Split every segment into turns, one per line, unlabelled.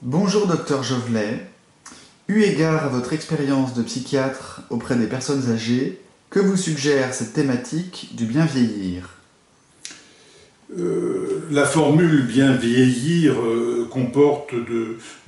Bonjour docteur Jovelet. Eu égard à votre expérience de psychiatre auprès des personnes âgées, que vous suggère cette thématique du bien vieillir?
La formule bien vieillir comporte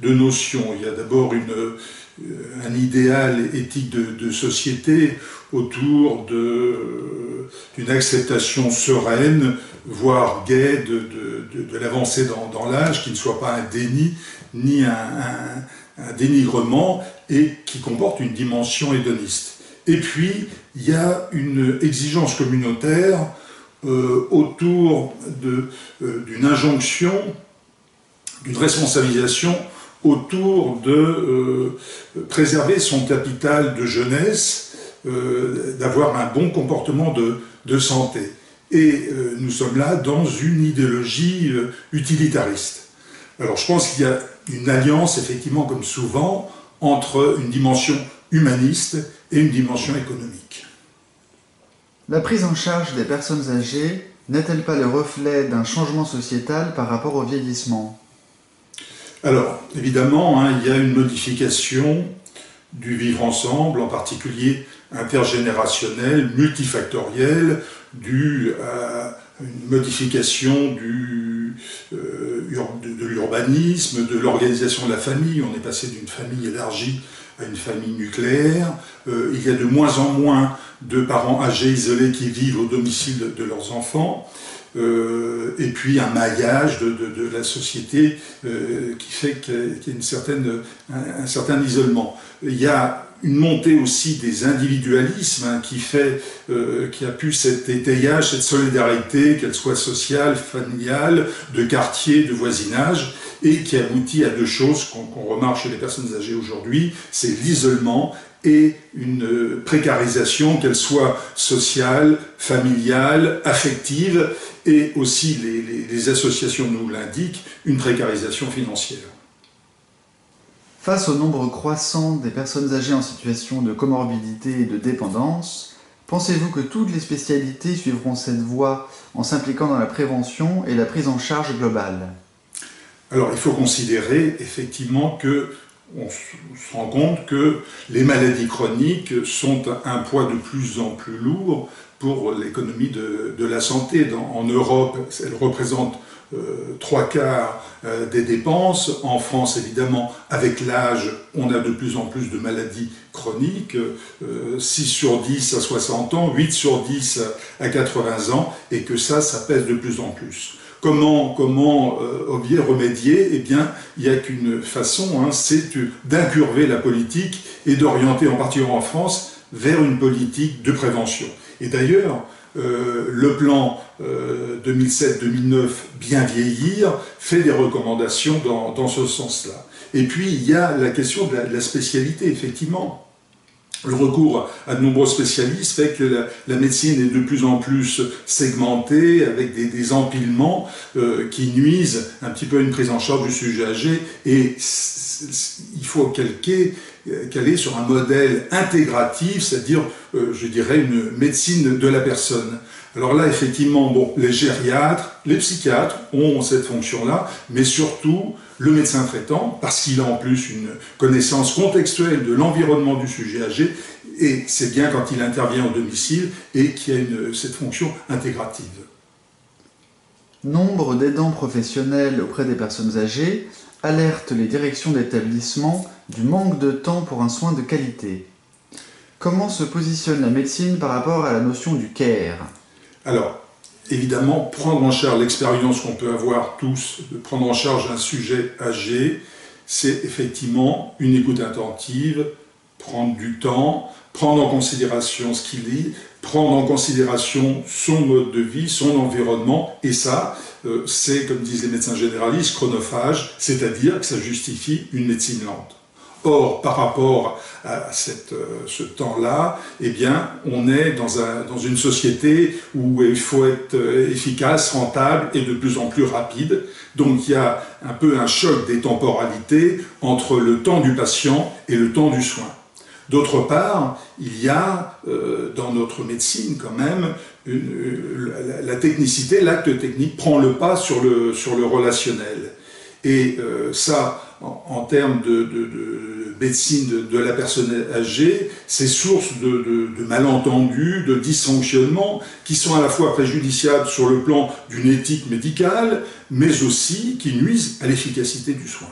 deux notions. Il y a d'abord un idéal éthique de société autour d'une acceptation sereine, voire gaie de l'avancée dans l'âge, qui ne soit pas un déni ni un dénigrement, et qui comporte une dimension hédoniste. Et puis, il y a une exigence communautaire autour d'une injonction, d'une responsabilisation autour de préserver son capital de jeunesse, d'avoir un bon comportement de santé. Et nous sommes là dans une idéologie utilitariste. Alors je pense qu'il y a une alliance, effectivement, comme souvent, entre une dimension humaniste et une dimension économique.
La prise en charge des personnes âgées n'est-elle pas le reflet d'un changement sociétal par rapport au vieillissement?
Alors, évidemment, il y a une modification du vivre ensemble, en particulier intergénérationnel, multifactoriel, due à une modification de l'urbanisme, de l'organisation de la famille. On est passé d'une famille élargie à une famille nucléaire. Il y a de moins en moins de parents âgés isolés qui vivent au domicile de leurs enfants. Et puis un maillage de la société qui fait qu'il y a un certain isolement. Il y a une montée aussi des individualismes qui a pu cet étayage, cette solidarité, qu'elle soit sociale, familiale, de quartier, de voisinage, et qui aboutit à deux choses qu'on remarque chez les personnes âgées aujourd'hui, c'est l'isolement et une précarisation, qu'elle soit sociale, familiale, affective, et aussi les associations nous l'indiquent, une précarisation financière.
Face au nombre croissant des personnes âgées en situation de comorbidité et de dépendance, pensez-vous que toutes les spécialités suivront cette voie en s'impliquant dans la prévention et la prise en charge globale?
Alors il faut considérer effectivement que on se rend compte que les maladies chroniques sont un poids de plus en plus lourd pour l'économie de la santé. En Europe, elles représentent 3/4 des dépenses. En France, évidemment, avec l'âge, on a de plus en plus de maladies chroniques, 6 sur 10 à 60 ans, 8 sur 10 à 80 ans, et que ça pèse de plus en plus. Comment remédier? Eh bien, il n'y a qu'une façon, c'est d'incurver la politique et d'orienter, en particulier en France, vers une politique de prévention. Et d'ailleurs, le plan 2007-2009 Bien vieillir fait des recommandations dans ce sens-là. Et puis, il y a la question de la spécialité, effectivement. Le recours à de nombreux spécialistes fait que la médecine est de plus en plus segmentée, avec des empilements qui nuisent un petit peu à une prise en charge du sujet âgé, et il faut caler sur un modèle intégratif, c'est-à-dire, je dirais, une médecine de la personne. Alors là, effectivement, les gériatres, les psychiatres ont cette fonction-là, mais surtout le médecin traitant, parce qu'il a en plus une connaissance contextuelle de l'environnement du sujet âgé, et c'est bien quand il intervient au domicile et qu'il y a cette fonction intégrative.
Nombre d'aidants professionnels auprès des personnes âgées alertent les directions d'établissement du manque de temps pour un soin de qualité. Comment se positionne la médecine par rapport à la notion du care?
Alors, évidemment, prendre en charge l'expérience qu'on peut avoir tous, de prendre en charge un sujet âgé, c'est effectivement une écoute attentive, prendre du temps, prendre en considération ce qu'il dit, prendre en considération son mode de vie, son environnement, et ça, c'est, comme disent les médecins généralistes, chronophage, c'est-à-dire que ça justifie une médecine lente. Or, par rapport à ce temps-là, eh bien, on est dans une société où il faut être efficace, rentable et de plus en plus rapide. Donc, il y a un peu un choc des temporalités entre le temps du patient et le temps du soin. D'autre part, il y a dans notre médecine quand même la technicité, l'acte technique prend le pas sur le relationnel. Et ça, en termes de médecine de la personne âgée, c'est source de malentendus, de dysfonctionnements qui sont à la fois préjudiciables sur le plan d'une éthique médicale, mais aussi qui nuisent à l'efficacité du soin.